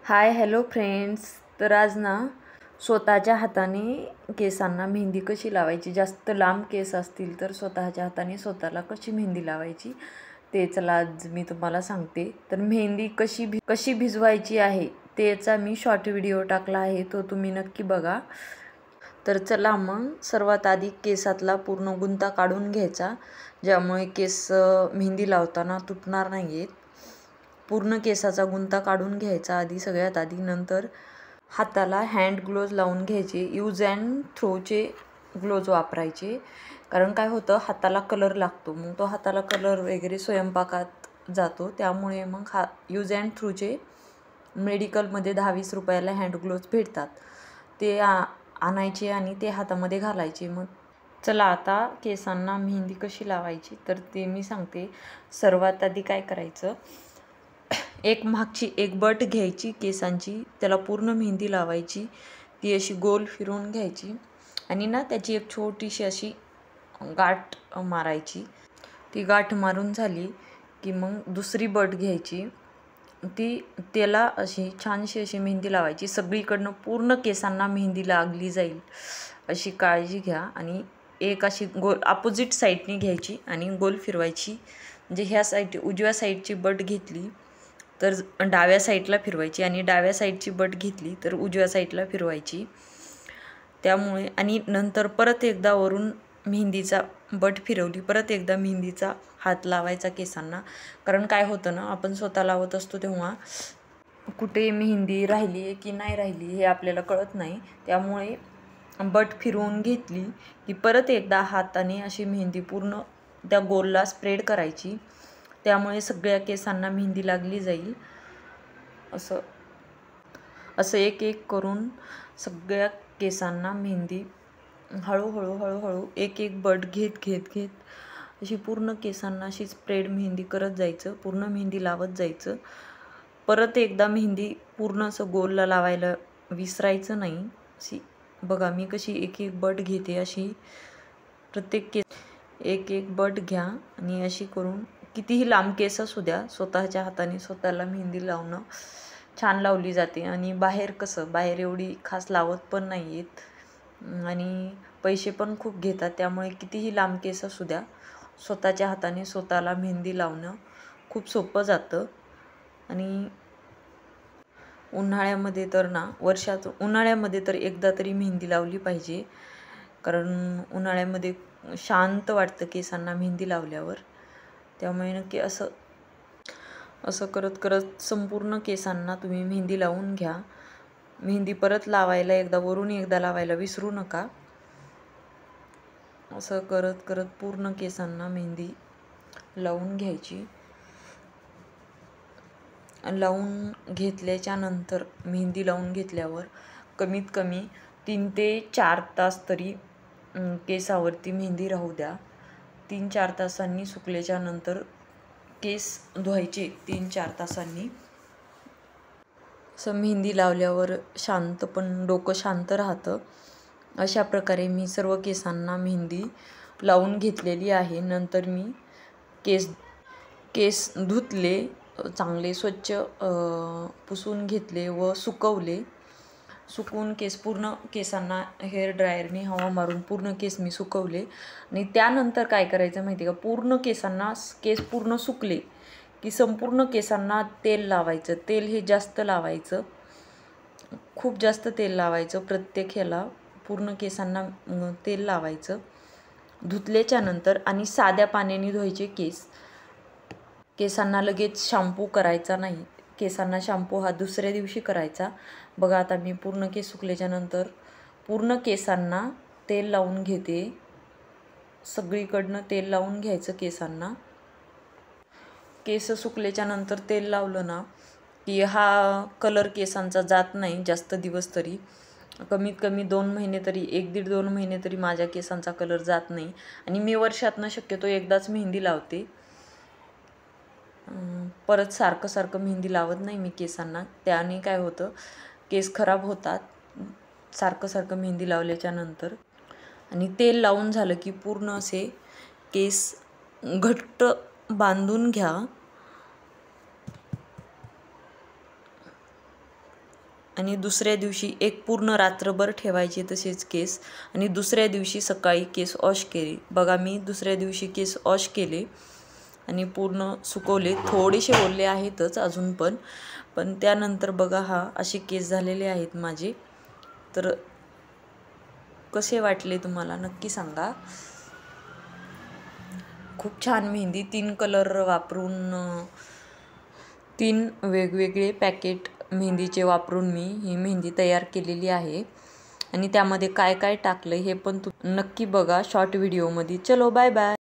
Hi hello friends. तर आज ना स्वतःच्या हाताने केसांना मेहंदी कशी लावायची, जास्त लांब केस असतील तर स्वतःच्या हाताने स्वतःला कशी मेहंदी लावायची ते चला आज मी तुम्हाला सांगते. तर मेहंदी कशी भिजवायची आहे त्याचा मी शॉर्ट व्हिडिओ टाकला आहे, तो तुम्ही नक्की बघा. तर चला मग सर्वात आधी केसातला पूर्ण गुंता काढून घ्यायचा, ज्यामुळे केस मेहंदी लावताना तुटणार नाहीत. पूर्ण केसाचा गुंता काढून घ्यायचा सगळ्यात आधी. नंतर हाताला हँड ग्लोव्ज लावून घ्यायचे. यूज अँड थ्रोचे ग्लोव्ज वापरायचे, कारण काय होतं हाताला कलर लागतो, मग तो हाताला कलर वगैरे स्वयंपाकात जातो. त्यामुळे मग यूज अँड थ्रोचे मेडिकलमध्ये 10-20 रुपयाला हँड ग्लोव्ज भेटतात, ते आणायचे आणि ते हातामध्ये घालायचे. मग चला आता केसांना मेहंदी कशी लावायची तर ते मी सांगते. सर्वात आधी काय करायचं, मागची एक बट घ्यायची केसांची, त्याला पूर्ण मेहंदी लावायची. ती अशी गोल फिरवून घ्यायची आणि ना त्याची एक छोटीशी अशी गाठ मारायची. ती गाठ मारून झाली की मग दुसरी बट घ्यायची, त्याला अशी छानशी अशी मेहंदी लावायची. सगळीकडनं पूर्ण केसांना मेहंदी लागली जाईल अशी काळजी घ्या. आणि एक अशी गोल अपोजिट साईडने घ्यायची आणि गोल फिरवायची. म्हणजे ह्या साईड उजव्या साईडची बट घेतली तर डाव्या साईडला फिरवायची आणि डाव्या साईडची बट घेतली तर उजव्या साईडला फिरवायची. त्यामुळे आणि नंतर परत एकदा वरून मेहंदीचा बट फिरवली, परत एकदा मेहंदीचा हात लावायचा केसांना. कारण काय होतं ना, आपण स्वतः लावत असतो तेव्हा कुठे मेहंदी राहिली आहे की नाही राहिली हे आपल्याला कळत नाही. त्यामुळे बट फिरवून घेतली की परत एकदा हाताने अशी मेहंदी पूर्ण त्या गोलला स्प्रेड करायची. त्यामुळे सगळ्या केसांना मेहंदी लागली जाईल. असं एक एक करून सगळ्या केसांना मेहंदी हळूहळू एक बट घेत अशी पूर्ण केसांना अशी स्प्रेड मेहंदी करत जायचं, पूर्ण मेहंदी लावत जायचं. परत एकदा मेहंदी पूर्ण असं गोलला लावायला विसरायचं नाही. अशी बघा मी कशी एक बट घेते, अशी प्रत्येक केस एक बट घ्या आणि अशी करून कितीही लांब केस असू द्या, स्वतःच्या हाताने स्वतःला मेहंदी लावणं छान लावली जाते. आणि बाहेर एवढी खास लावत पण नाही आहेत आणि पैसे पण खूप घेतात. त्यामुळे कितीही लांब केस असू द्या, स्वतःच्या हाताने स्वतःला मेहंदी लावणं खूप सोपं जातं. आणि उन्हाळ्यामध्ये तर एकदा तरी मेहंदी लावली पाहिजे, कारण उन्हाळ्यामध्ये शांत वाटतं केसांना मेहंदी लावल्यावर. त्यामुळे नक्की असं करत संपूर्ण केसांना तुम्ही मेहंदी लावून घ्या. मेहंदी परत लावायला वरून एकदा लावायला विसरू नका. असं करत पूर्ण केसांना मेहंदी लावून घ्यायची. मेहंदी लावून घेतल्यावर कमीत कमी 3 ते 4 तास तरी केसावरती मेहंदी राहू द्या. 3-4 तासांनी सुकल्याच्या नंतर केस धुवायचे. 3-4 तासांनी असं मेहंदी लावल्यावर डोकं शांत राहतं. अशा प्रकारे मी सर्व केसांना मेहंदी लावून घेतलेली आहे. नंतर मी केस धुतले, चांगले स्वच्छ पुसून घेतले व सुकवून पूर्ण केसांना हेअर ड्रायरने हवा मारून पूर्ण केस मी सुकवले. आणि त्यानंतर काय करायचं माहिती आहे का, पूर्ण केस पूर्ण सुकले की संपूर्ण केसांना तेल लावायचं. तेल हे जास्त लावायचं, खूप जास्त तेल लावायचं. प्रत्येक ह्याला पूर्ण केसांना तेल लावायचं धुतल्याच्या नंतर. आणि साध्या पाण्याने धुवायचे केसांना लगेच शॅम्पू करायचा नाही. केसांना शॅम्पू हा दुसऱ्या दिवशी करायचा. बघा आता मी पूर्ण केस सुकल्याच्या नंतर पूर्ण केसांना तेल लावून घेते. सगळीकडनं तेल लावून घ्यायचं केसांना. केस सुकल्याच्या नंतर तेल लावलं ना की हा कलर केसांचा जात नाही जास्त दिवस तरी. कमीत कमी 2 महिने तरी, 1-1.5-2 महिने तरी माझ्या केसांचा कलर जात नाही. आणि मी वर्षातनं शक्यतो एकदाच मेहंदी लावते. परत सारखं मेहंदी लावत नाही मी केसांना. त्याने काय होतं, केस खराब होतात सारखं मेहंदी लावल्याच्या नंतर. आणि तेल लावून झालं की पूर्ण असे केस घट्ट बांधून घ्या. आणि दुसऱ्या दिवशी एक पूर्ण रात्रभर ठेवायचे तसेच केस आणि दुसऱ्या दिवशी सकाळी केस वॉश केले. बघा मी दुसऱ्या दिवशी केस वॉश केले आणि पूर्ण सुकवले. थोडेसे ओले आहेतच अजून पण त्यानंतर बघा असे केस झालेले आहेत माझे. तर कसे वाटले तुम्हाला नक्की सांगा. खूप छान मेहंदी 3 कलर वापरून 3 वेगवेगळे पॅकेट मेहंदीचे वापरून मी ही मेहंदी तयार केलेली आहे आणि त्यामध्ये काय काय टाकलं हे पण नक्की बघा शॉर्ट व्हिडिओमध्ये. चलो बाय बाय.